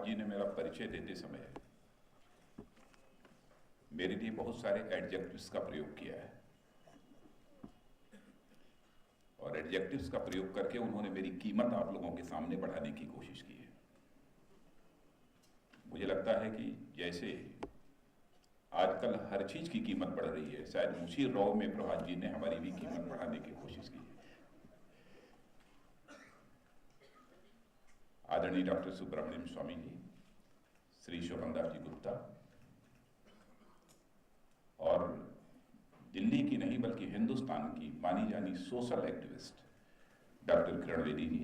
प्रभात जी ने मेरा परिचय देते समय मेरे लिए बहुत सारे एडजेक्टिव्स का प्रयोग किया है और एडजेक्टिव्स का प्रयोग करके उन्होंने मेरी कीमत आप लोगों के सामने बढ़ाने की कोशिश की है। मुझे लगता है कि जैसे आजकल हर चीज की कीमत बढ़ रही है, शायद उसी रॉ में प्रभात जी ने हमारी भी कीमत बढ़ाने की कोशिश की है। आदरणीय डॉक्टर सुब्रमण्यम स्वामी जी, श्री शोभन दास जी गुप्ता और दिल्ली की नहीं बल्कि हिंदुस्तान की मानी जानी social activist doctor Kiran Bedi जी,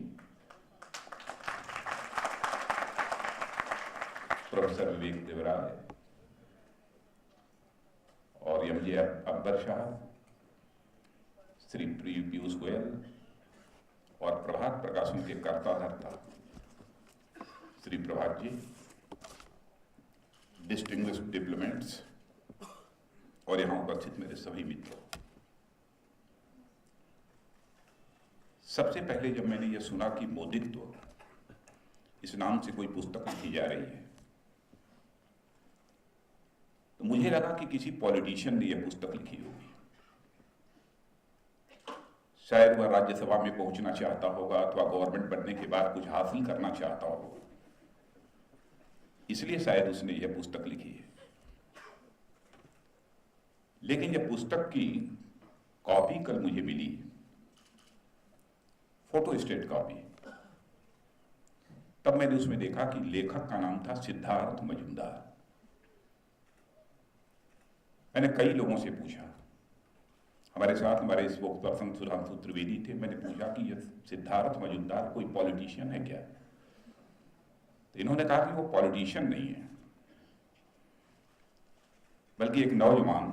प्रोफेसर विवेक देवराय और एमजे अकबर शाह, श्री पीयूष गोयल और प्रभात प्रकाशन के कर्ता धर्ता श्री प्रभात जी, डिस्टिंग्विश्ड डिप्लोमेट्स और यहां उपस्थित मेरे सभी मित्रों। सबसे पहले जब मैंने यह सुना कि मोदित्व इस नाम से कोई पुस्तक लिखी जा रही है तो मुझे लगा कि किसी पॉलिटिशियन ने यह पुस्तक लिखी होगी। शायद वह राज्यसभा में पहुंचना चाहता होगा अथवा गवर्नमेंट बनने के बाद कुछ हासिल करना चाहता होगा, इसलिए शायद उसने यह पुस्तक लिखी है। लेकिन जब पुस्तक की कॉपी कल मुझे मिली, फोटोस्टेट कॉपी, तब मैंने उसमें देखा कि लेखक का नाम था सिद्धार्थ मजूमदार। मैंने कई लोगों से पूछा, हमारे साथ हमारे स्पोक्स पर्सन सुधांशु त्रिवेदी थे, मैंने पूछा कि यह सिद्धार्थ मजूमदार कोई पॉलिटिशियन है क्या? तो इन्होंने कहा कि वो पॉलिटिशियन नहीं है बल्कि एक नौजवान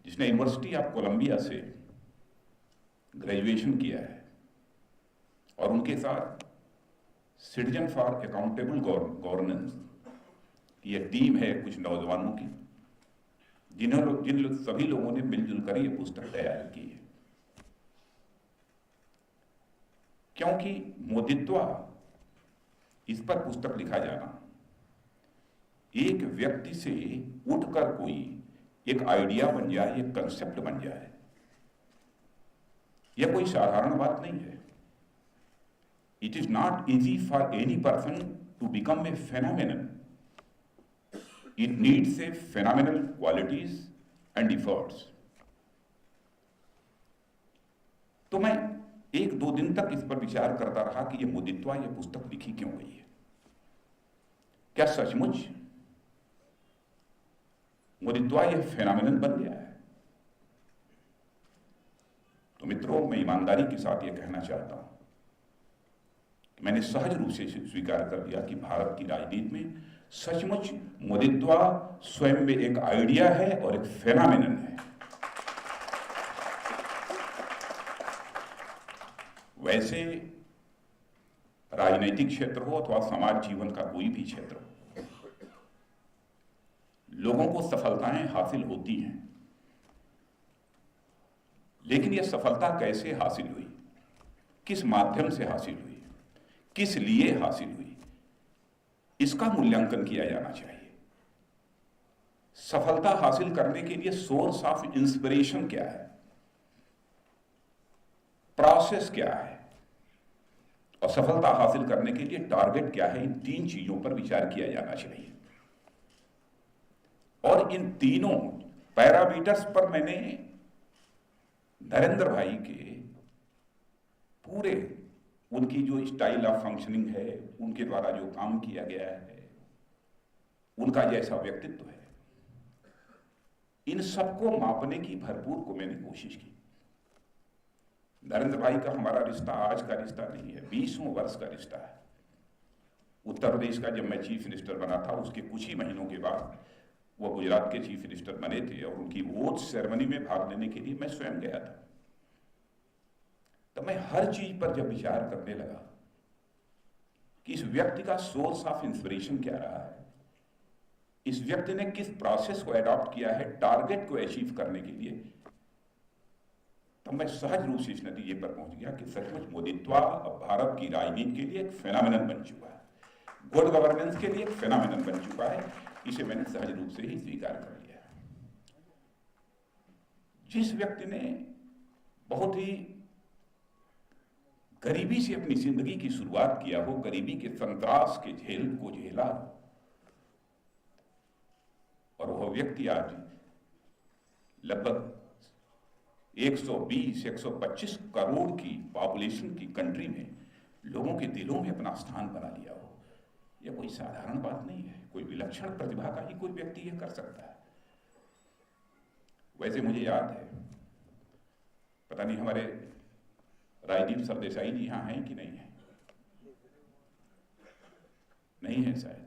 जिसने यूनिवर्सिटी ऑफ कोलंबिया से ग्रेजुएशन किया है और उनके साथ सिटीजन फॉर अकाउंटेबल गवर्नेंस की यह टीम है कुछ नौजवानों की, जिन सभी लोगों ने मिलजुल कर यह पुस्तक तैयार की है। क्योंकि मोदित्व इस पर पुस्तक लिखा जाना, एक व्यक्ति से उठकर कोई एक आइडिया बन जाए, एक कंसेप्ट बन जाए, यह कोई साधारण बात नहीं है। It is not easy for any person to become a phenomenon. It needs a phenomenal qualities and efforts. तो मैं एक दो दिन तक इस पर विचार करता रहा कि यह मोदित्व, यह पुस्तक लिखी क्यों गई है। क्या सचमुच मोदित्व यह फेनोमेनन बन गया है? तो मित्रों, मैं ईमानदारी के साथ यह कहना चाहता हूं कि मैंने सहज रूप से स्वीकार कर लिया कि भारत की राजनीति में सचमुच मोदित्व स्वयं में एक आइडिया है और एक फेनोमेनन है। वैसे राजनीतिक क्षेत्र हो अथवा समाज जीवन का कोई भी क्षेत्र हो, लोगों को सफलताएं हासिल होती हैं, लेकिन यह सफलता कैसे हासिल हुई, किस माध्यम से हासिल हुई, किस लिए हासिल हुई, इसका मूल्यांकन किया जाना चाहिए। सफलता हासिल करने के लिए सोर्स ऑफ इंस्पिरेशन क्या है, प्रोसेस क्या है और सफलता हासिल करने के लिए टारगेट क्या है, इन तीन चीजों पर विचार किया जाना चाहिए। और इन तीनों पैरामीटर्स पर मैंने नरेंद्र भाई के पूरे, उनकी जो स्टाइल ऑफ फंक्शनिंग है, उनके द्वारा जो काम किया गया है, उनका जैसा व्यक्तित्व है, इन सबको मापने की भरपूर को मैंने कोशिश की। नरेंद्र भाई का हमारा रिश्ता आज का रिश्ता नहीं है, 20वें वर्ष का रिश्ता है। उत्तर प्रदेश का जब मैं चीफ मिनिस्टर बना था, उसके कुछ ही महीनों के बाद वो गुजरात के चीफ मिनिस्टर बने थे और उनकी वोट सेरेमनी में भाग लेने के लिए मैं स्वयं गया था। तो मैं हर चीज पर जब विचार करने लगा कि इस व्यक्ति का सोर्स ऑफ इंस्पिरेशन क्या रहा है, इस व्यक्ति ने किस प्रोसेस को अडॉप्ट किया है टारगेट को अचीव करने के लिए, तब मैं सहज रूप से इस नतीजे पर पहुंच गया कि सचमुच मोदित्व अब भारत की राजनीति के लिए एक फेनोमेनन बन चुका है। गुड गवर्नेंस के लिए एक फेनोमेनन बन चुका है। इसे मैंने सहज रूप से ही स्वीकार कर लिया। जिस व्यक्ति ने बहुत ही गरीबी से अपनी जिंदगी की शुरुआत किया हो, गरीबी के संत्रास के झेल को झेला, और वह व्यक्ति आज लगभग 120-125 करोड़ की पॉपुलेशन की कंट्री में लोगों के दिलों में अपना स्थान बना लिया हो, यह कोई साधारण बात नहीं है। कोई विलक्षण प्रतिभा का ही कोई व्यक्ति यह कर सकता है। वैसे मुझे याद है, पता नहीं हमारे राजदीप सरदेसाई जी यहां हैं कि नहीं है, नहीं है शायद।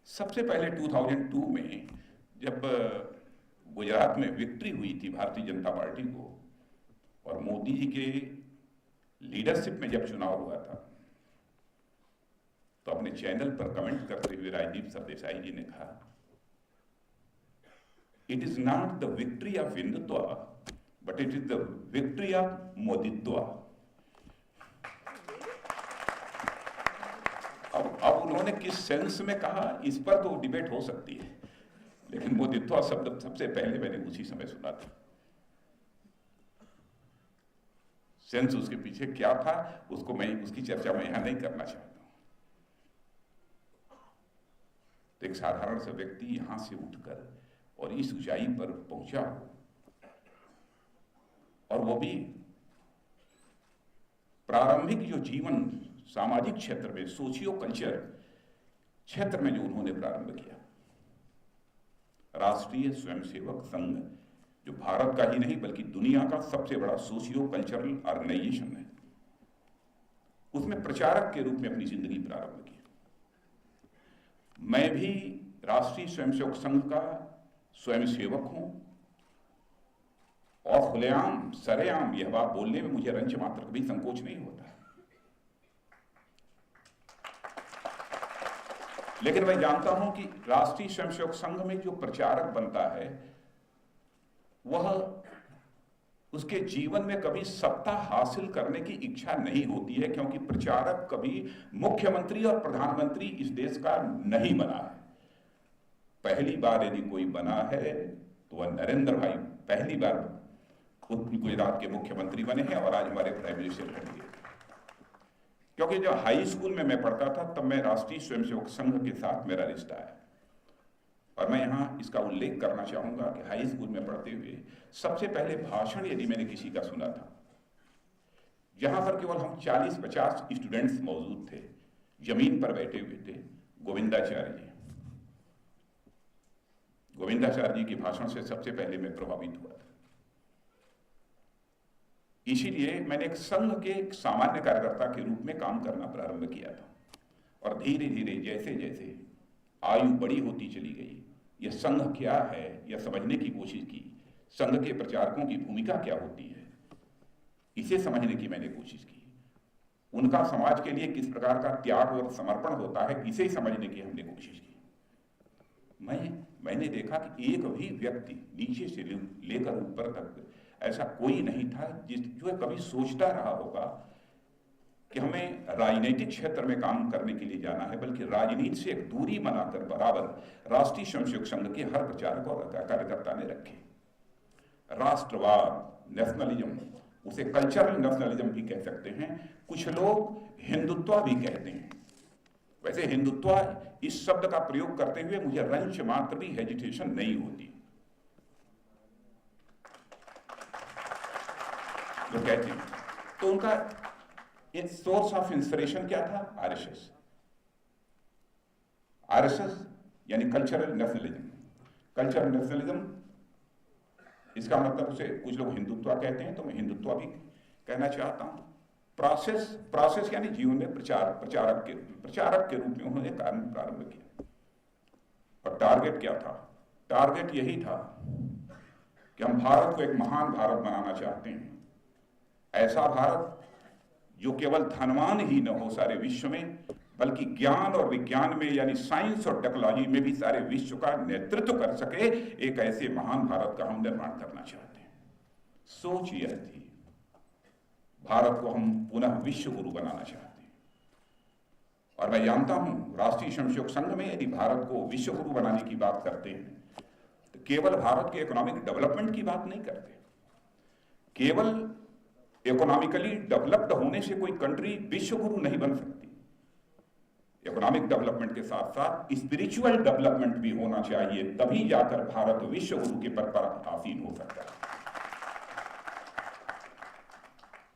सबसे पहले 2002 में जब गुजरात में विक्ट्री हुई थी भारतीय जनता पार्टी को, और मोदी जी के लीडरशिप में जब चुनाव हुआ था, तो अपने चैनल पर कमेंट करते हुए राजदीप सरदेसाई जी ने कहा, it is not the victory of Hindutva but it is the victory of Moditva. अब उन्होंने किस सेंस में कहा, इस पर तो डिबेट हो सकती है, लेकिन मोदित्व शब्द सबसे पहले मैंने उसी समय सुना था। सेंस उसके पीछे क्या था, उसकी चर्चा मैं यहां नहीं करना चाहता हूं। तो एक साधारण सा व्यक्ति यहां से उठकर और इस ऊंचाई पर पहुंचा, और वो भी प्रारंभिक जो जीवन सामाजिक क्षेत्र में, सोशियो कल्चर क्षेत्र में जो उन्होंने प्रारंभ किया, राष्ट्रीय स्वयंसेवक संघ, जो भारत का ही नहीं बल्कि दुनिया का सबसे बड़ा सोशियो कल्चरल ऑर्गेनाइजेशन है, उसमें प्रचारक के रूप में अपनी जिंदगी प्रारंभ की। मैं भी राष्ट्रीय स्वयंसेवक संघ का स्वयंसेवक हूं, और खुलेआम सरेआम यह बात बोलने में मुझे रंच मात्र कभी संकोच नहीं होता। लेकिन मैं जानता हूं कि राष्ट्रीय स्वयंसेवक संघ में जो प्रचारक बनता है, वह उसके जीवन में कभी सत्ता हासिल करने की इच्छा नहीं होती है, क्योंकि प्रचारक कभी मुख्यमंत्री और प्रधानमंत्री इस देश का नहीं बना है। पहली बार यदि कोई बना है तो वह नरेंद्र भाई पहली बार गुजरात के मुख्यमंत्री बने हैं, और आज हमारे प्राइम मिनिस्टर बने। क्योंकि जब हाई स्कूल में मैं पढ़ता था, तब मैं राष्ट्रीय स्वयंसेवक संघ के साथ मेरा रिश्ता है, और मैं यहाँ इसका उल्लेख करना चाहूंगा कि हाई स्कूल में पढ़ते हुए सबसे पहले भाषण यदि मैंने किसी का सुना था, जहां पर केवल हम 40-50 स्टूडेंट्स मौजूद थे, जमीन पर बैठे हुए थे, गोविंदाचार्य जी के भाषण से सबसे पहले मैं प्रभावित हुआ था। इसीलिए मैंने एक संघ के एक सामान्य कार्यकर्ता के रूप में काम करना प्रारंभ किया था, और धीरे धीरे जैसे जैसे आयु बड़ी होती चली गई, यह संघ क्या है यह समझने की कोशिश की, संघ के प्रचारकों की भूमिका क्या होती है इसे समझने की मैंने कोशिश की, उनका समाज के लिए किस प्रकार का त्याग और समर्पण होता है इसे समझने की हमने कोशिश की। मैंने देखा कि एक भी व्यक्ति नीचे से लेकर ऊपर तक ऐसा कोई नहीं था जो कभी सोचता रहा होगा कि हमें राजनीतिक क्षेत्र में काम करने के लिए जाना है, बल्कि राजनीति से एक दूरी बनाकर बराबर राष्ट्रीय स्वयंसेवक संघ के हर प्रचारक और कार्यकर्ता ने रखे। राष्ट्रवाद, नेशनलिज्म, उसे कल्चरल नेशनलिज्म भी कह सकते हैं, कुछ लोग हिंदुत्व भी कहते हैं। वैसे हिंदुत्व इस शब्द का प्रयोग करते हुए मुझे रंच मात्र भी हेजिटेशन नहीं होती। जो कहते हैं, तो उनका सोर्स ऑफ इंस्पिरेशन क्या था? आरएसएस। आरएसएस यानी कल्चरल नेशनलिज्म। कल्चरल नेशनलिज्म इसका मतलब उसे कुछ लोग हिंदुत्व कहते हैं, तो मैं हिंदुत्व भी कहना चाहता हूं। प्रोसेस यानी जीवन में प्रचारक के रूप में उन्होंने कार्य प्रारंभ किया। और टारगेट क्या था? टारगेट यही था कि हम भारत को एक महान भारत बनाना चाहते हैं, ऐसा भारत जो केवल धनवान ही न हो सारे विश्व में, बल्कि ज्ञान और विज्ञान में यानी साइंस और टेक्नोलॉजी में भी सारे विश्व का नेतृत्व कर सके। एक ऐसे महान भारत का हम निर्माण करना चाहते हैं। सोच यह थी, भारत को हम पुनः विश्व गुरु बनाना चाहते हैं। और मैं जानता हूं राष्ट्रीय स्वयंसेवक संघ में यदि भारत को विश्व गुरु बनाने की बात करते हैं तो केवल भारत के इकोनॉमिक डेवलपमेंट की बात नहीं करते। केवल इकोनॉमिकली डेवलप्ड होने से कोई कंट्री विश्व गुरु नहीं बन सकती। इकोनॉमिक डेवलपमेंट के साथ साथ स्पिरिचुअल डेवलपमेंट भी होना चाहिए, तभी जाकर भारत विश्व गुरु के पद पर आसीन हो सकता है।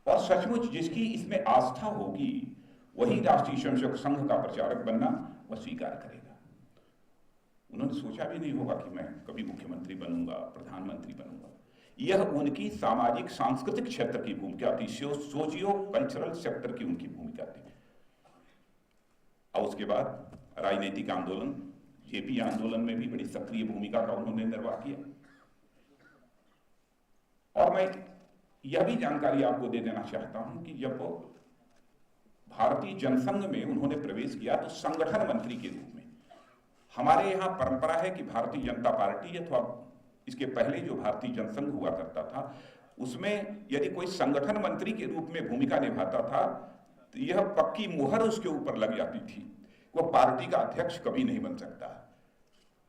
और सचमुच जिसकी इसमें आस्था होगी वही राष्ट्रीय स्वयंसेवक संघ का प्रचारक बनना वह स्वीकार करेगा। उन्होंने सोचा भी नहीं होगा कि मैं कभी मुख्यमंत्री बनूंगा, प्रधानमंत्री बनूंगा। यह उनकी सामाजिक सांस्कृतिक क्षेत्र की भूमिका थी, सोशियो कल्चरल सेक्टर की उनकी भूमिका थी। और उसके बाद राजनीतिक आंदोलन, जेपी आंदोलन में भी बड़ी सक्रिय भूमिका का उन्होंने निर्वाह किया। और मैं यह भी जानकारी आपको दे देना चाहता हूं कि जब भारतीय जनसंघ में उन्होंने प्रवेश किया तो संगठन मंत्री के रूप में, हमारे यहां परंपरा है कि भारतीय जनता पार्टी अथवा इसके पहले जो भारतीय जनसंघ हुआ करता था उसमें यदि कोई संगठन मंत्री के रूप में भूमिका निभाता था तो यह पक्की मुहर उसके ऊपर लग जाती थी, वह पार्टी का अध्यक्ष कभी नहीं बन सकता,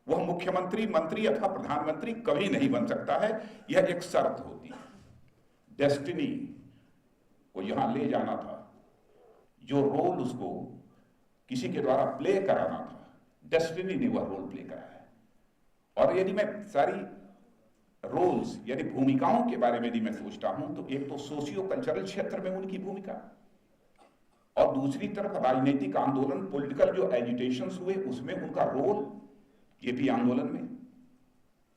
वह मुख्यमंत्री, मंत्री अथवा प्रधानमंत्री कभी नहीं बन सकता है। यह एक शर्त होती है। डेस्टिनी को यहां ले जाना था, जो रोल उसको किसी के द्वारा प्ले कराना था, डेस्टिनी ने वह रोल प्ले कराया। और यदि मैं सारी रोल्स यदि भूमिकाओं के बारे में यदि मैं सोचता हूं तो एक तो सोशियो कल्चरल क्षेत्र में उनकी भूमिका, और दूसरी तरफ राजनीतिक आंदोलन, पॉलिटिकल जो एजिटेशंस हुए उसमें उनका रोल, जेपी आंदोलन में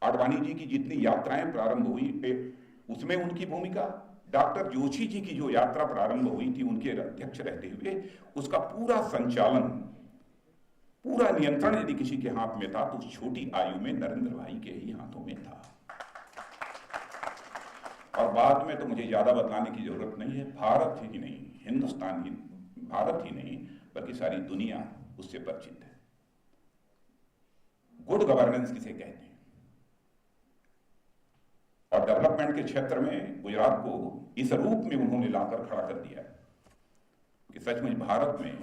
आडवाणी जी की जितनी यात्राएं प्रारंभ हुई उसमें उनकी भूमिका, डॉक्टर जोशी जी की जो यात्रा प्रारंभ हुई थी उनके अध्यक्ष रहते हुए उसका पूरा संचालन, पूरा नियंत्रण यदि किसी के हाथ में था तो उस छोटी आयु में नरेंद्र भाई के ही हाथों में था। और बाद में तो मुझे ज्यादा बतलाने की जरूरत नहीं है, भारत ही नहीं, हिंदुस्तान ही, भारत ही नहीं बल्कि सारी दुनिया उससे परिचित है। गुड गवर्नेंस किसे कहते हैं। और डेवलपमेंट के क्षेत्र में गुजरात को इस रूप में उन्होंने लाकर खड़ा कर दिया कि सचमुच भारत में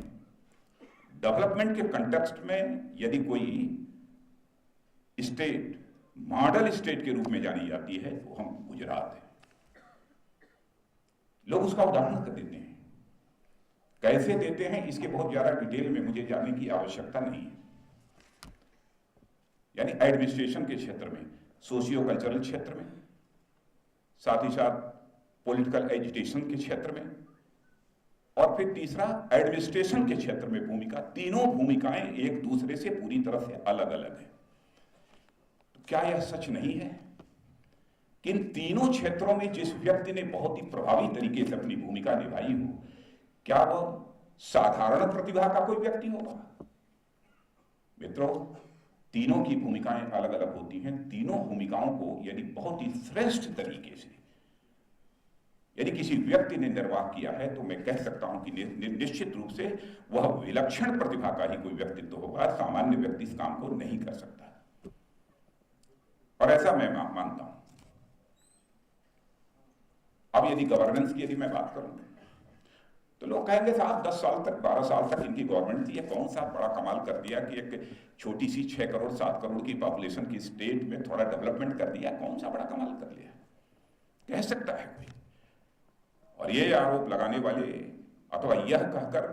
डेवलपमेंट के कंटेक्स्ट में यदि कोई स्टेट मॉडल स्टेट के रूप में जानी जाती है तो हम गुजरात हैं। लोग उसका उदाहरण कर देते हैं, कैसे देते हैं इसके बहुत ज्यादा डिटेल में मुझे जाने की आवश्यकता नहीं है। यानी एडमिनिस्ट्रेशन के क्षेत्र में, सोशियो कल्चरल क्षेत्र में, साथ ही साथ पॉलिटिकल एजिटेशन के क्षेत्र में, और फिर तीसरा एडमिनिस्ट्रेशन के क्षेत्र में भूमिका, तीनों भूमिकाएं एक दूसरे से पूरी तरह से अलग अलग है। तो क्या यह सच नहीं है कि इन तीनों क्षेत्रों में जिस व्यक्ति ने बहुत ही प्रभावी तरीके से अपनी भूमिका निभाई हो, क्या वह साधारण प्रतिभा का कोई व्यक्ति होगा? मित्रों, तीनों की भूमिकाएं अलग अलग होती हैं। तीनों भूमिकाओं को यदि बहुत ही श्रेष्ठ तरीके से यदि किसी व्यक्ति ने निर्वाह किया है तो मैं कह सकता हूं कि निश्चित रूप से वह विलक्षण प्रतिभा का ही कोई व्यक्तित्व होगा। सामान्य व्यक्ति इस काम को नहीं कर सकता, और ऐसा मैं मानता हूं। अब यदि गवर्नेंस की यदि मैं बात करूं तो लोग कहेंगे साहब 10 साल तक, 12 साल तक इनकी गवर्नमेंट थी, कौन सा बड़ा कमाल कर दिया कि एक छोटी सी 6 करोड़ 7 करोड़ की पॉपुलेशन की स्टेट में थोड़ा डेवलपमेंट कर दिया, कौन सा बड़ा कमाल कर लिया, कह सकता है कोई। और ये आरोप लगाने वाले अथवा यह कहकर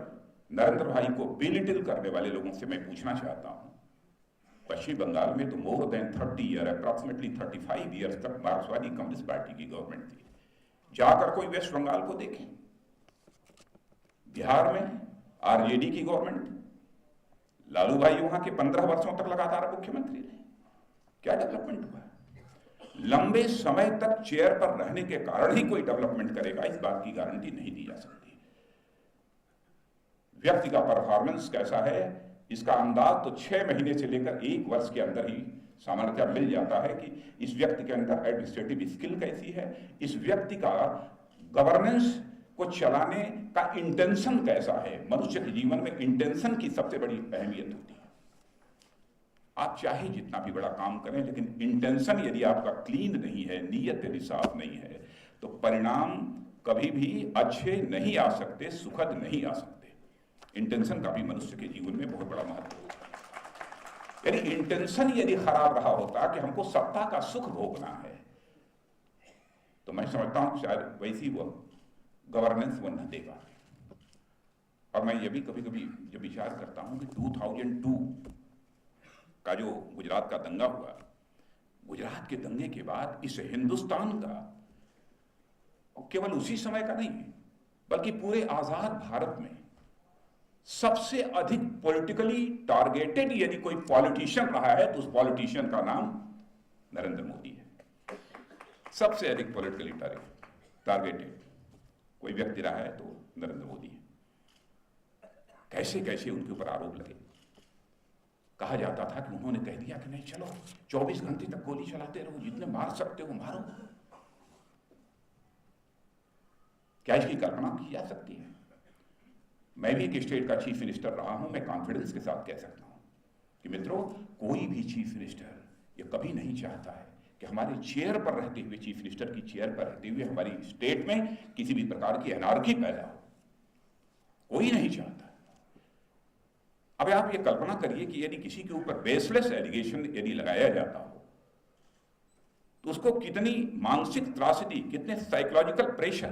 नरेंद्र भाई को बेलिटिल करने वाले लोगों से मैं पूछना चाहता हूं, पश्चिम बंगाल में तो more than 30 year, approximately 35 years तक मार्क्सवादी कम्युनिस्ट पार्टी की गवर्नमेंट थी। जाकर कोई वेस्ट बंगाल को देखें, बिहार में आरजेडी की गवर्नमेंट, लालू भाई वहां के 15 वर्षों तक लगातार मुख्यमंत्री रहे, क्या डेवलपमेंट हुआ? लंबे समय तक चेयर पर रहने के कारण ही कोई डेवलपमेंट करेगा, इस बात की गारंटी नहीं दी जा सकती। व्यक्ति का परफॉर्मेंस कैसा है इसका अंदाज तो 6 महीने से लेकर 1 वर्ष के अंदर ही सामान्यतः मिल जाता है कि इस व्यक्ति के अंदर एडमिनिस्ट्रेटिव स्किल कैसी है, इस व्यक्ति का गवर्नेंस को चलाने का इंटेंशन कैसा है। मनुष्य के जीवन में इंटेंशन की सबसे बड़ी अहमियत होती है। आप चाहे जितना भी बड़ा काम करें, लेकिन इंटेंशन यदि आपका क्लीन नहीं है, नीयत यदि साफ नहीं है, तो परिणाम कभी भी अच्छे नहीं आ सकते, सुखद नहीं आ सकते। इंटेंशन का भी मनुष्य के जीवन में बहुत बड़ा महत्व होता है। यानी इंटेंशन यदि खराब रहा होता कि हमको सत्ता का सुख भोगना है, तो मैं समझता हूं शायद वैसी वह गवर्नेंस वो न देगा। और मैं ये भी कभी कभी जब विचार करता हूं कि 2002 का जो गुजरात का दंगा हुआ, गुजरात के दंगे के बाद इस हिंदुस्तान का, और केवल उसी समय का नहीं बल्कि पूरे आजाद भारत में सबसे अधिक पॉलिटिकली टारगेटेड यदि कोई पॉलिटिशियन रहा है तो उस पॉलिटिशियन का नाम नरेंद्र मोदी है। सबसे अधिक पॉलिटिकली टारगेटेड कोई व्यक्ति रहा है तो नरेंद्र मोदी है। कैसे कैसे उनके ऊपर आरोप लगे। कहा जाता था कि उन्होंने कह दिया कि नहीं चलो 24 घंटे तक गोली चलाते रहो, जितने मार सकते हो मारो। क्या इसकी कल्पना की जा सकती है? मैं भी एक स्टेट का चीफ मिनिस्टर रहा हूं, मैं कॉन्फिडेंस के साथ कह सकता हूं कि मित्रों, कोई भी चीफ मिनिस्टर ये कभी नहीं चाहता है कि हमारे चेयर पर रहते हुए, चीफ मिनिस्टर की चेयर पर रहते हुए हमारी स्टेट में किसी भी प्रकार की एनार्की पैदा हो। कोई नहीं चाहता। अब आप ये कल्पना करिए कि यदि किसी के ऊपर बेसलेस एलिगेशन यदि लगाया जाता हो तो उसको कितनी मानसिक त्रासदी, कितने साइकोलॉजिकल प्रेशर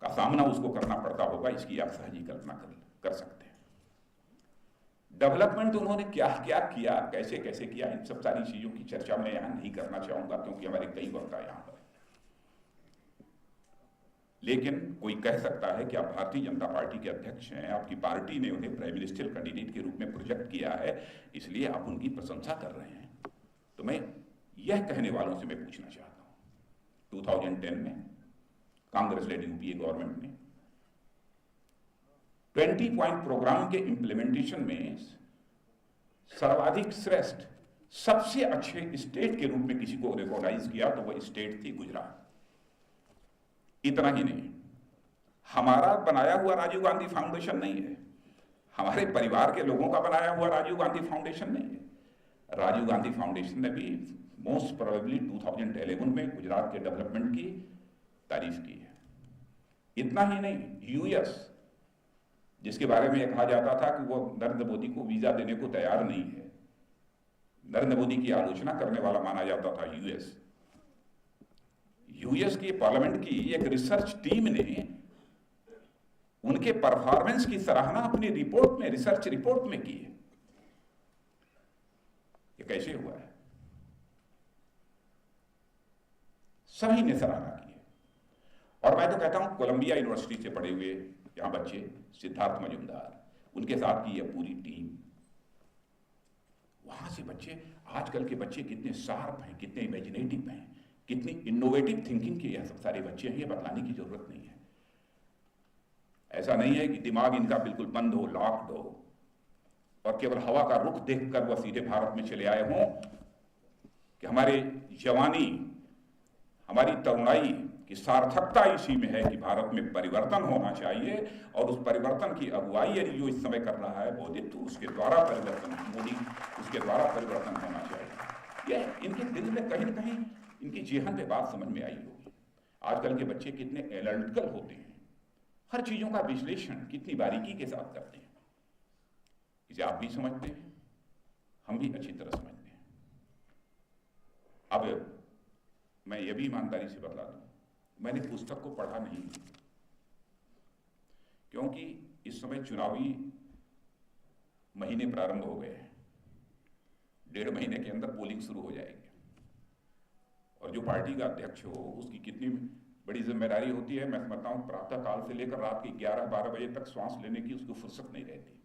का सामना उसको करना पड़ता होगा, इसकी आप सहज ही कल्पना कर सकते हैं। डेवलपमेंट उन्होंने क्या क्या किया, कैसे कैसे किया, इन सब सारी चीजों की चर्चा मैं यहां नहीं करना चाहूंगा क्योंकि हमारे कई वक्ता यहां पर। लेकिन कोई कह सकता है कि आप भारतीय जनता पार्टी के अध्यक्ष हैं, आपकी पार्टी ने उन्हें प्राइम मिनिस्टर कैंडिडेट के रूप में प्रोजेक्ट किया है, इसलिए आप उनकी प्रशंसा कर रहे हैं। तो मैं यह कहने वालों से मैं पूछना चाहता हूं, 2010 में कांग्रेस लेड यूपीए गवर्नमेंट ने 20 पॉइंट प्रोग्राम के इंप्लीमेंटेशन में सर्वाधिक श्रेष्ठ, सबसे अच्छे स्टेट के रूप में किसी को रिकॉग्नाइज किया तो वह स्टेट थी गुजरात। इतना ही नहीं, हमारा बनाया हुआ राजीव गांधी फाउंडेशन नहीं है, हमारे परिवार के लोगों का बनाया हुआ राजीव गांधी फाउंडेशन नहीं है। राजीव गांधी फाउंडेशन ने भी मोस्ट प्रोबेबली 2011 में गुजरात के डेवलपमेंट की तारीफ की है। इतना ही नहीं, यूएस जिसके बारे में कहा जाता था कि वो नरेंद्र मोदी को वीजा देने को तैयार नहीं है, नरेंद्र मोदी की आलोचना करने वाला माना जाता था यूएस की पार्लियामेंट की एक रिसर्च टीम ने उनके परफॉर्मेंस की सराहना अपनी रिपोर्ट में, रिसर्च रिपोर्ट में की है। ये कैसे हुआ है? सभी ने सराहना की है। और मैं तो कहता हूं कोलंबिया यूनिवर्सिटी से पढ़े हुए यहां बच्चे, सिद्धार्थ मजुमदार, उनके साथ की यह पूरी टीम, वहां से बच्चे, आजकल के बच्चे कितने शार्प हैं, कितने इमेजिनेटिव हैं, कितनी इनोवेटिव थिंकिंग के यह सब सारे बच्चे हैं, ये बतलाने की जरूरत नहीं है। ऐसा नहीं है कि दिमाग इनका बिल्कुल बंद हो, लॉक्ड हो और केवल हवा का रुख देखकर वह सीधे भारत में चले आए हों कि हमारे जवानी, हमारी तरुणाई की सार्थकता इसी में है कि भारत में परिवर्तन होना चाहिए और उस परिवर्तन की अगुवाई यदि जो इस समय कर रहा है मोदी, तो उसके द्वारा परिवर्तन, मोदी उसके द्वारा परिवर्तन होना चाहिए। यह इनके दिल में कहीं ना कहीं, इनकी जेहन पे बात समझ में आई होगी। आजकल के बच्चे कितने एनालिटिकल होते हैं, हर चीजों का विश्लेषण कितनी बारीकी के साथ करते हैं। इसे आप भी समझते हैं, हम भी अच्छी तरह समझते हैं। अब मैं ये भी ईमानदारी से बता दूं, मैंने पुस्तक को पढ़ा नहीं, क्योंकि इस समय चुनावी महीने प्रारंभ हो गए हैं, 1.5 महीने के अंदर पोलिंग शुरू हो जाएगी और जो पार्टी का अध्यक्ष हो उसकी कितनी बड़ी जिम्मेदारी होती है। मैं समझता हूं प्रातः काल से लेकर रात के 11-12 बजे तक श्वास लेने की उसको फुर्सत नहीं रहती।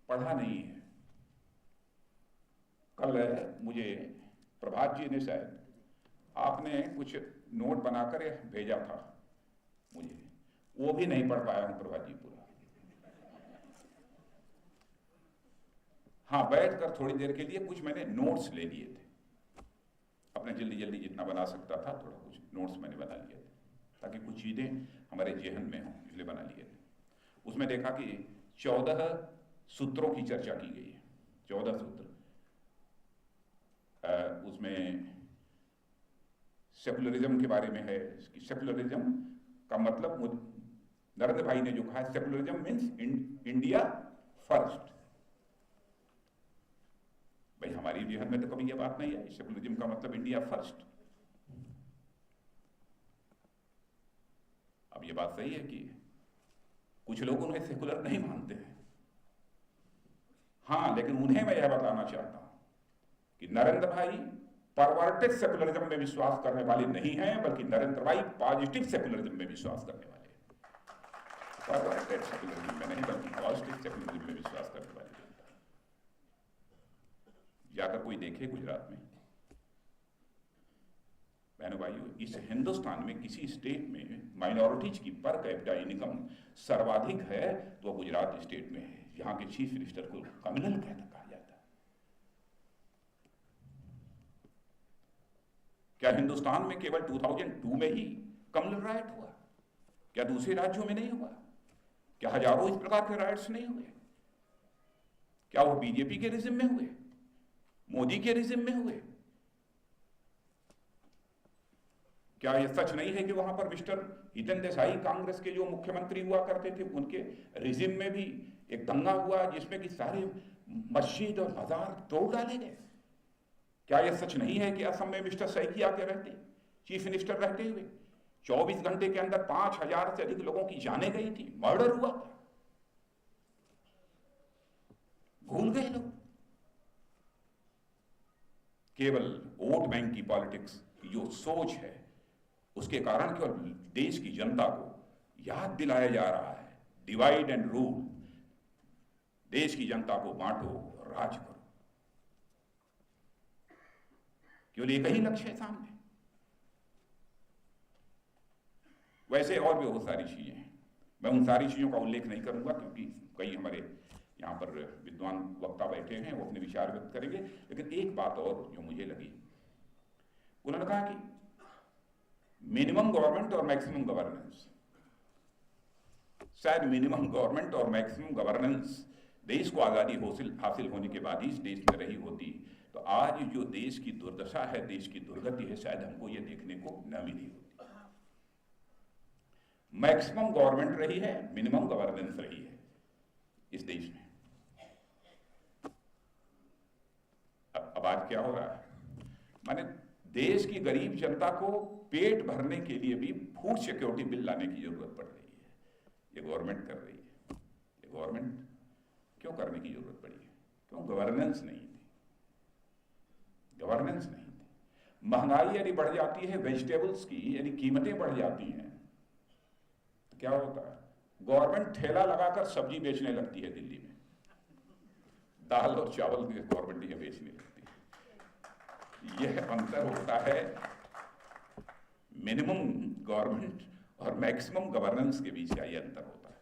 पढ़ा नहीं है। कल मुझे प्रभात जी ने, शायद आपने कुछ नोट बनाकर भेजा था मुझे, वो भी नहीं पढ़ पाया हूं प्रभात जी पूरा। हाँ, बैठकर थोड़ी देर के लिए कुछ मैंने नोट्स ले लिए थे, अपने जल्दी जल्दी जितना बना सकता था, थोड़ा कुछ नोट्स मैंने बना लिए थे ताकि कुछ चीजें हमारे जेहन में हों, इसलिए बना लिए थे। उसमें देखा कि 14 सूत्रों की चर्चा की गई है, 14 सूत्र। उसमें सेकुलरिज्म के बारे में है कि सेकुलरिज्म का मतलब नरेंद्र भाई ने जो कहा सेकुलरिज्म मीन्स इंडिया फर्स्ट। भाई हमारी जहन में तो कभी यह बात नहीं आई, सेकुलरिज्म का मतलब इंडिया फर्स्ट। अब यह बात सही है कि कुछ लोग उन्हें सेकुलर नहीं मानते हैं, हाँ, लेकिन उन्हें मैं यह बताना चाहता हूं कि नरेंद्र भाई परवर्टेड सेकुलरिज्म में विश्वास करने वाले नहीं हैं, बल्कि नरेंद्र भाई पॉजिटिव सेकुलरिज्म में विश्वास करने वाले हैं। परवर्टेड सेकुलरिज्म में नहीं, बल्कि पॉजिटिव सेकुलरिज्म में विश्वास करने वाले। जाकर कोई देखे गुजरात में, बहनों भाइयों, इस हिंदुस्तान में किसी स्टेट में माइनॉरिटीज की पर कैपिटा इनकम सर्वाधिक है तो गुजरात स्टेट में है। यहाँ के चीफ मिनिस्टर को कम्युनल कहा जाता है। क्या हिंदुस्तान में केवल 2002 में ही कम्युनल राइट हुआ? क्या दूसरे राज्यों में नहीं हुआ? क्या हजारों इस प्रकार के राइट्स नहीं हुए? क्या वो बीजेपी के रिजिम में हुए, मोदी के रिजिम में हुए? क्या यह सच नहीं है कि वहां पर मिस्टर हितेन देसाई कांग्रेस के जो मुख्यमंत्री हुआ करते थे, उनके रिजिम में भी एक दंगा हुआ जिसमें कि सारे मस्जिद और बाजार तोड़ डाले गए? क्या यह सच नहीं है कि असम में मिस्टर सैकी आके रहते, चीफ मिनिस्टर रहते हुए 24 घंटे के अंदर 5000 से अधिक लोगों की जानें गई थी, मर्डर हुआ था? भूल गए लोग। केवल वोट बैंक की पॉलिटिक्स की जो सोच है, उसके कारण केवल देश की जनता को याद दिलाया जा रहा है, डिवाइड एंड रूल, देश की जनता को बांटो और राज करो। केवल एक ही लक्ष्य है सामने। वैसे और भी बहुत सारी चीजें हैं, मैं उन सारी चीजों का उल्लेख नहीं करूंगा क्योंकि कई हमारे यहाँ पर विद्वान वक्ता बैठे हैं, वो अपने विचार व्यक्त करेंगे। लेकिन एक बात और जो मुझे लगी, उन्होंने कहा कि मिनिमम गवर्नमेंट और मैक्सिमम गवर्नेंस। शायद मिनिमम गवर्नमेंट और मैक्सिमम गवर्नेंस देश को आजादी हासिल होने के बाद ही इस देश में रही होती तो आज जो देश की दुर्दशा है, देश की दुर्गति है, शायद हमको ये देखने को न मिली होती। मैक्सिमम गवर्नमेंट रही है, मिनिमम गवर्नेंस रही है इस देश में। अब आज क्या हो रहा है, माने देश की गरीब जनता को पेट भरने के लिए भी फूड सिक्योरिटी बिल लाने की जरूरत पड़ रही है। ये गवर्नमेंट कर रही है। ये गवर्नमेंट क्यों करने की जरूरत पड़ी है? क्यों? गवर्नेंस नहीं थी, गवर्नेंस नहीं थी। महंगाई यदि बढ़ जाती है, वेजिटेबल्स की यदि कीमतें बढ़ जाती हैं तो क्या होता है? गवर्नमेंट ठेला लगाकर सब्जी बेचने लगती है। दिल्ली में दाल और चावल की गवर्नमेंट ये बेचने लगती है। यह अंतर होता है मिनिमम गवर्नमेंट और मैक्सिमम गवर्नेंस के बीच का यह अंतर होता है।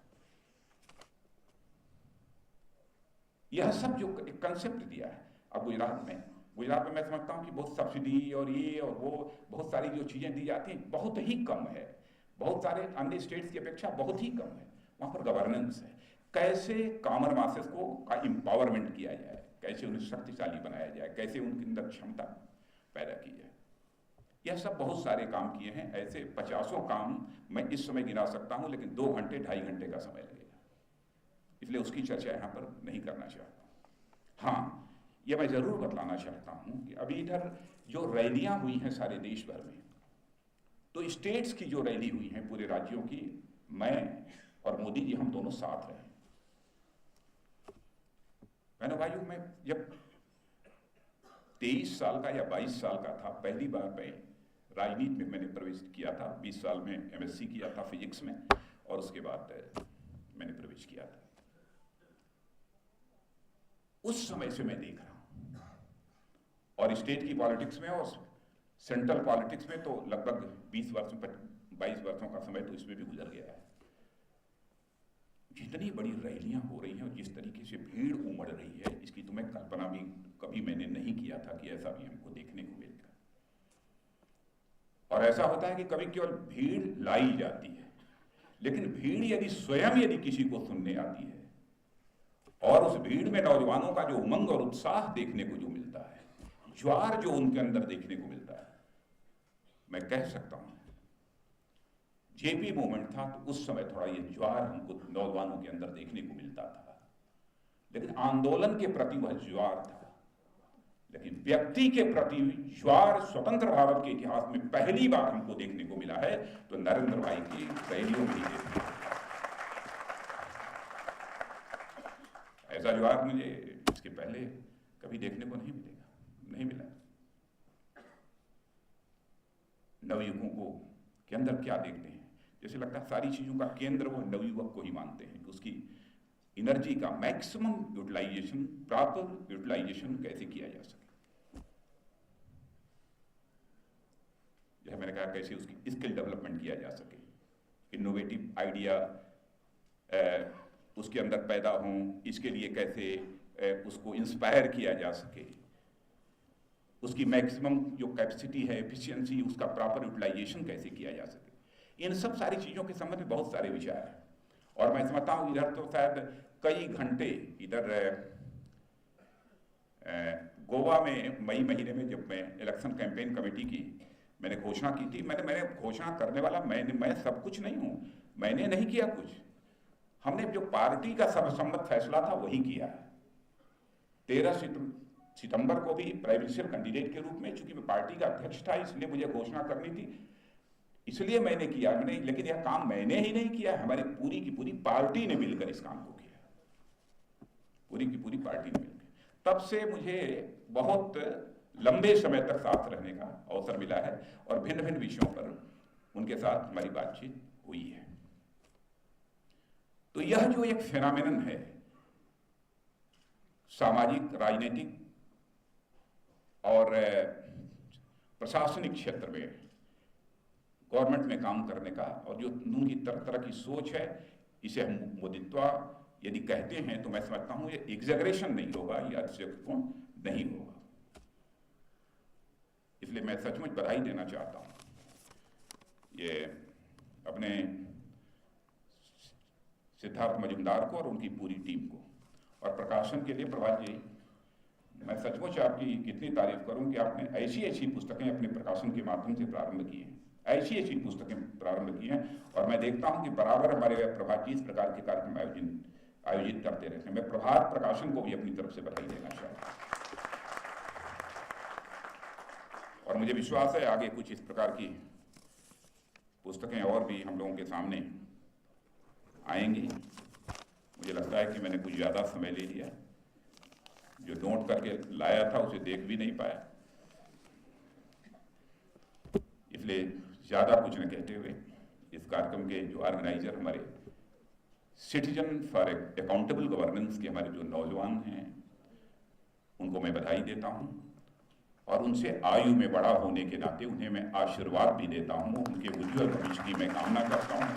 यह सब जो एक कंसेप्ट दिया है अब गुजरात में मैं समझता हूं कि बहुत सब्सिडी और ये और वो बहुत सारी जो चीजें दी जाती हैं बहुत ही कम है, बहुत सारे अन्य स्टेट्स की अपेक्षा बहुत ही कम है। वहां पर गवर्नेंस है। कैसे कॉमन मासेस को का एम्पावरमेंट किया जाए, कैसे उन्हें शक्तिशाली बनाया जाए, कैसे उनके अंदर क्षमता पैदा की जाए, यह सब बहुत सारे काम किए हैं। ऐसे 50 काम मैं इस समय गिना सकता हूं, लेकिन 2 घंटे 2.5 घंटे का समय लगेगा, इसलिए उसकी चर्चा यहां पर नहीं करना चाहता। हाँ, यह मैं जरूर बतलाना चाहता हूं कि अभी इधर जो रैलियां हुई हैं सारे देश भर में, तो स्टेट्स की जो रैली हुई है पूरे राज्यों की, मैं और मोदी जी हम दोनों साथ रहे। बहनों भाइयों, मैं जब 23 साल का या 22 साल का था, पहली बार मैं राजनीति में मैंने प्रवेश किया था। 20 साल में एमएससी किया था फिजिक्स में, और उसके बाद मैंने प्रवेश किया था। उस समय से मैं देख रहा हूं, और स्टेट की पॉलिटिक्स में और सेंट्रल पॉलिटिक्स में तो लगभग 22 वर्षों का समय तो इसमें भी गुजर गया है। जितनी बड़ी रैलियां हो रही हैं और जिस तरीके से भीड़ उमड़ रही है, इसकी तो मैं कल्पना भी कभी मैंने नहीं किया था कि ऐसा भी हमको देखने को मिलेगा। और ऐसा होता है कि कभी केवल भीड़ लाई जाती है, लेकिन भीड़ यदि स्वयं किसी को सुनने आती है, और उस भीड़ में नौजवानों का जो उमंग और उत्साह देखने को जो मिलता है, ज्वार जो उनके अंदर देखने को मिलता है, मैं कह सकता हूं जेपी मूवमेंट था तो उस समय थोड़ा ये ज्वार हमको नौजवानों के अंदर देखने को मिलता था, लेकिन आंदोलन के प्रति वह ज्वार था। लेकिन व्यक्ति के प्रति ज्वार स्वतंत्र भारत के इतिहास में पहली बार हमको देखने को मिला है तो नरेंद्र भाई की रैलियों में ही देखने को मिला। ऐसा ज्वार मुझे इसके पहले कभी देखने को नहीं मिला। नवयुवकों को के अंदर क्या देखते हैं, जैसे लगता है सारी चीजों का केंद्र वो नवयुवक को ही मानते हैं कि उसकी एनर्जी का मैक्सिमम यूटिलाइजेशन, प्रॉपर यूटिलाइजेशन कैसे किया जा सके। जैसे मैंने कहा कैसे उसकी स्किल डेवलपमेंट किया जा सके, इनोवेटिव आइडिया उसके अंदर पैदा हों, इसके लिए कैसे उसको इंस्पायर किया जा सके, उसकी मैक्सिमम जो कैपेसिटी है, एफिशिएंसी, उसका प्रॉपर यूटिलाइजेशन कैसे किया जा सके। इन सब सारी चीज़ों के संबंध में बहुत सारे विचार हैं और मैं समझता हूँ इधर तो शायद कई घंटे इधर गोवा में मई महीने में जब मैं इलेक्शन कैंपेन कमेटी की मैंने घोषणा की थी, मैंने घोषणा करने वाला मैं सब कुछ नहीं हूँ, मैंने नहीं किया कुछ, हमने जो पार्टी का सर्वसम्मत फैसला था वही किया है। 13 सितंबर को भी प्रेसिडेंशियल कैंडिडेट के रूप में, चूंकि मैं पार्टी का अध्यक्ष था इसलिए मुझे घोषणा करनी थी, इसलिए मैंने किया। लेकिन यह काम मैंने ही नहीं किया, हमारी पूरी की पूरी पार्टी ने मिलकर इस काम को किया, पूरी की पूरी पार्टी ने मिलकर। तब से मुझे बहुत लंबे समय तक साथ रहने का अवसर मिला है और भिन्न भिन्न विषयों पर उनके साथ हमारी बातचीत हुई है। तो यह जो एक फेनोमेनन है सामाजिक, राजनीतिक और प्रशासनिक क्षेत्र में गवर्नमेंट में काम करने का, और जो उनकी तरह तरह की सोच है, इसे हम मोदित्वा यदि कहते हैं तो मैं समझता हूं ये एग्जैगरेशन नहीं होगा, ये अतिशयोक्तिपूर्ण नहीं होगा। इसलिए मैं सचमुच बधाई देना चाहता हूं ये अपने सिद्धार्थ मजुमदार को और उनकी पूरी टीम को, और प्रकाशन के लिए प्रभात जी, मैं सचमुच आपकी कितनी तारीफ करूं कि आपने ऐसी ऐसी पुस्तकें अपने प्रकाशन के माध्यम से प्रारंभ की हैं, ऐसी ऐसी पुस्तकें प्रारंभ की हैं, और मैं देखता हूं कि बराबर हमारे प्रभात जी इस प्रकार के कार्यक्रम आयोजित करते रहते हैं। मैं प्रभात प्रकाशन को भी अपनी तरफ से बधाई देना चाहता हूं और मुझे विश्वास है आगे कुछ इस प्रकार की पुस्तकें और भी हम लोगों के सामने आएंगी। मुझे लगता है कि मैंने कुछ ज़्यादा समय ले लिया, जो नोट करके लाया था उसे देख भी नहीं पाया, इसलिए ज़्यादा कुछ न कहते हुए इस कार्यक्रम के जो ऑर्गेनाइजर हमारे सिटीजन फॉर अकाउंटेबल गवर्नेंस के हमारे जो नौजवान हैं उनको मैं बधाई देता हूं और उनसे आयु में बड़ा होने के नाते उन्हें मैं आशीर्वाद भी देता हूं, उनके उज्ज्वल भविष्य की मैं कामना करता हूं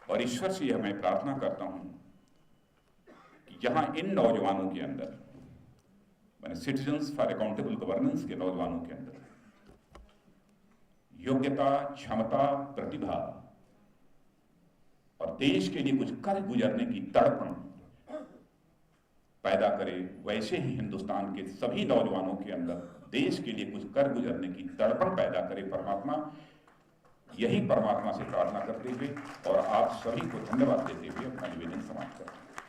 और ईश्वर से यह मैं प्रार्थना करता हूं कि जहां इन नौजवानों के अंदर, मैंने सिटीजन्स फॉर अकाउंटेबल गवर्नेंस के नौजवानों के अंदर योग्यता, क्षमता, प्रतिभा और देश के लिए कुछ कर गुजरने की तड़पण पैदा करे, वैसे ही हिंदुस्तान के सभी नौजवानों के अंदर देश के लिए कुछ कर गुजरने की तड़पण पैदा करे परमात्मा। यही परमात्मा से प्रार्थना करते हुए और आप सभी को धन्यवाद देते हुए अपना निवेदन समाप्त करते हैं।